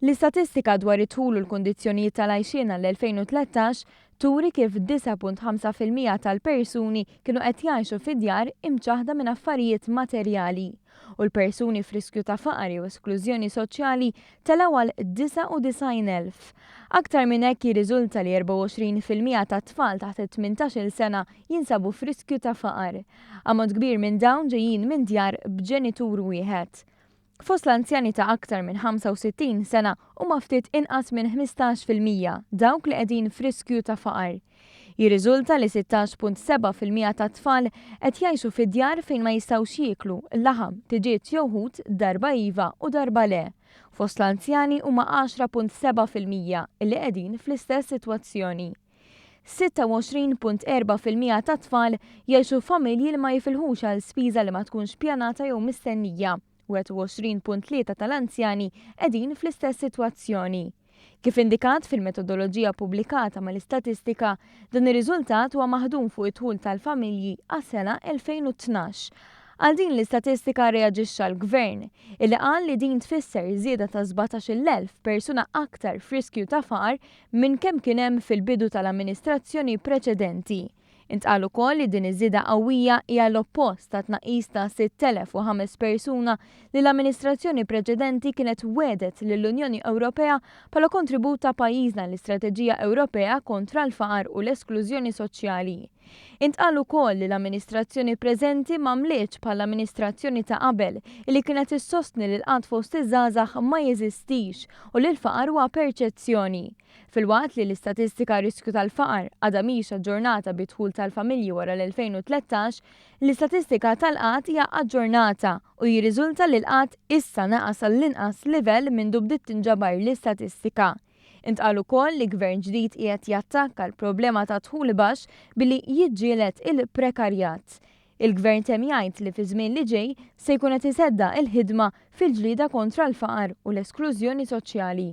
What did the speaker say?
L-istatistika dwar it-tul u l-kundizzjonijiet tal-għajxien għall-2013 turi kif 9.5% tal-persuni kienu qed jgħixu fid-djar imċaħda minn affarijiet materjali u l-persuni f'riskju ta' faqar jew esklużjoni soċjali telgħu għal 99,000. Aktar minn hekk jirriżulta li 24% tat-tfal taħt 18-il sena jinsabu f'riskju ta' faqar. Ammont kbir minn dawn ġejjin minn djar b'ġenitur wieħed. Fost l-anzjani ta' aktar minn 65 sena huma ftit inqas minn 15% dawk li qegħdin f'riskju ta' faqar. Jirriżulta li 16.7% ta' tfal qed jgħixu fid-djar fejn ma jistgħux jieklu l-laħam, tiġiet jew ħut darba iva u darba le. Fost l-anzjani huma 10.7% li qegħdin fl-istess sitwazzjoni. 26.4% ta' tfal jgħixu f'familji li ma jifilħux għal spiża li ma tkunx pjanata jew mistennija. 21.3 tal-anzjani qegħdin fl-istess sitwazzjoni. Kif indikat fil-metodoloġija pubblikata mal-istatistika, dan ir-riżultat huwa maħdum fuq it-tħul tal-familji għas-sena 2012. Għal din l-istatistika reaġixxa l-Gvern, illi qal li din tfisser żieda ta' 17,000 persuna aktar f'riskju ta' faqar minn kemm kien hemm fil-bidu tal-amministrazzjoni preċedenti. Intqal ukoll li din iż-żieda qawwija hija l-oppost ta' tnaqqis ta' 6,005 persuna li l-amministrazzjoni preċedenti kienet wedet lill-Unjoni Ewropea bħala kontribut ta' pajjiżna l-Istrateġija Ewropea kontra l-faqar u l-esklużjoni soċjali. Intqal ukoll li l-amministrazzjoni preżenti m'għamlitx bħall-amministrazzjoni ta' qabel li kienet issostni li l-qatt fost iż-żgħażagħ ma jeżistix u li l-faqar huwa perċezzjoni. Filwaqt li l-istatistika riskju tal-faqar għadha mhix aġġornata bid-dħul tal-familji wara l-2013, l-istatistika tal-qatt hija aġġornata u jirriżulta li l-qatt issa naqas għall-inqas livell minn bdiet tinġabar l-istatistika. Intqal ukoll li gvern ġdid qiegħed jattakka l-problema ta' dħul baxx billi jiġġieled il-prekarjat. Il-gvern temm jgħid li fi żmien li ġej se jkun qed isedda l-ħidma fil-ġlieda kontra l-faqar u l-esklużjoni soċjali.